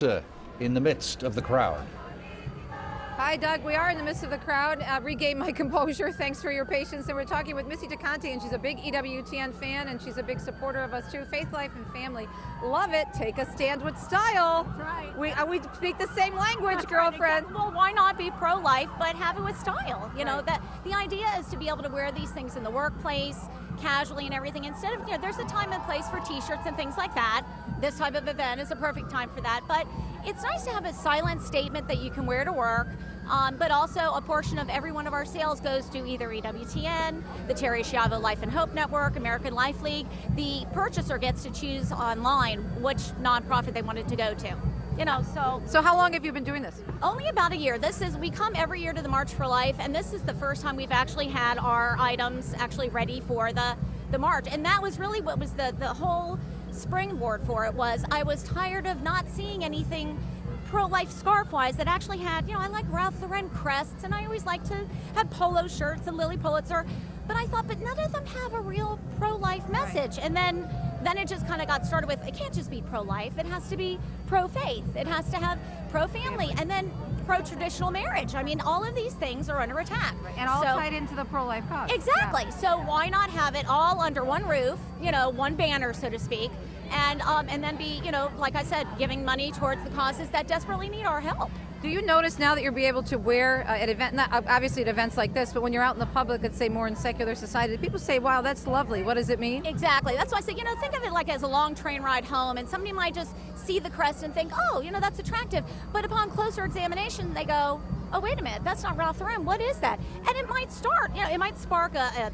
In the midst of the crowd. Hi, Doug. We are in the midst of the crowd. Regain my composure. Thanks for your patience. And we're talking with Missy and she's a big EWTN fan, and she's a big supporter of us too. Faith, life, and family. Love it. Take a stand with style. That's right. We speak the same language, That's girlfriend. Right. Well, why not be pro-life, but have it with style? You know, that the idea is to be able to wear these things in the workplace, casually and everything. Instead of, there's a time and place for t-shirts and things like that. This type of event is a perfect time for that. But it's nice to have a silent statement that you can wear to work. But also a portion of every one of our sales goes to either EWTN, the Teresa Life and Hope Network, American Life League. The purchaser gets to choose online which nonprofit they wanted to go to. So how long have you been doing this? Only about a year. We come every year to the March for Life, and this is the first time we've actually had our items actually ready for the march. And that was really what was the whole springboard for it. Was I was tired of not seeing anything pro-life scarf-wise that actually had, I like Ralph Lauren crests, and I always like to have polo shirts and Lily Pulitzer, but I thought, but none of them have a real pro-life message. Right. And then it just kind of got started with, it can't just be pro-life, it has to be pro-faith, it has to have pro-family, and then pro-traditional marriage. I mean, all of these things are under attack. Right. And all tied into the pro-life cause. Exactly. Yeah. So why not have it all under one roof, one banner, so to speak, and then be, like I said, giving money towards the causes that desperately need our help. Do you notice now that you'll be able to wear at obviously at events like this, but when you're out in the public, let's say more in secular society, people say, wow, that's lovely. What does it mean? Exactly. That's why I say, think of it like as a long train ride home, and somebody might just see the crest and think, oh, that's attractive. But upon closer examination, they go, oh, wait a minute, that's not Ralph Lauren. What is that? And it might it might spark a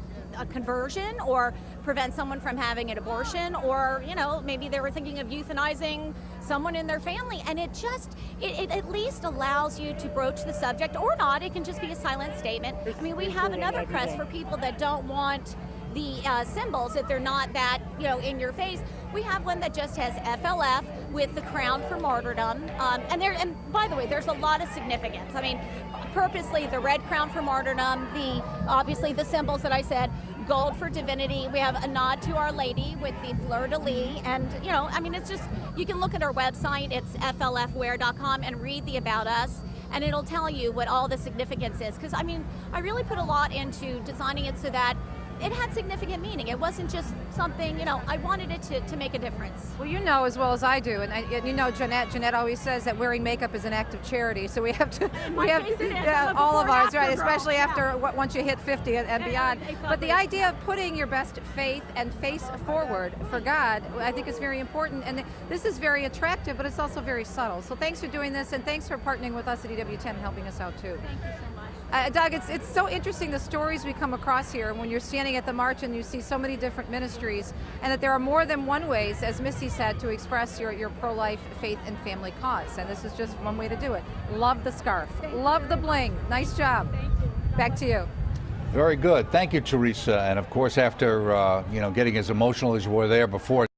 conversion or prevent someone from having an abortion, or maybe they were thinking of euthanizing someone in their family, and it at least allows you to broach the subject, or not. It can just be a silent statement. I mean, we have another crest for people that don't want the symbols, if they're not that in your face. We have one that just has FLF with the crown for martyrdom, and by the way, there's a lot of significance. I mean, purposely the red crown for martyrdom, obviously the symbols that I said, gold for divinity. We have a nod to Our Lady with the fleur-de-lis, and I mean, it's just, you can look at our website, it's flfwear.com, and read the About Us, and it'll tell you what all the significance is. Because I mean, I really put a lot into designing it so that it had significant meaning. It wasn't just something, I wanted it to make a difference. Well, you know as well as I do, and Jeanette always says that wearing makeup is an act of charity, so we have to, all of ours, right, especially after once you hit 50 and beyond. But the idea of putting your best faith and face forward for God, I think is very important, and this is very attractive, but it's also very subtle. So thanks for doing this, and thanks for partnering with us at EWTN and helping us out too. Thank you so much. Doug, it's so interesting the stories we come across here when you're standing at the march and you see so many different ministries, and that there are more than one ways, as Missy said, to express your pro-life faith and family cause. And this is just one way to do it. Love the scarf. Love the bling. Nice job. Thank you. Back to you. Very good. Thank you, Teresa. And of course, after getting as emotional as you were there before.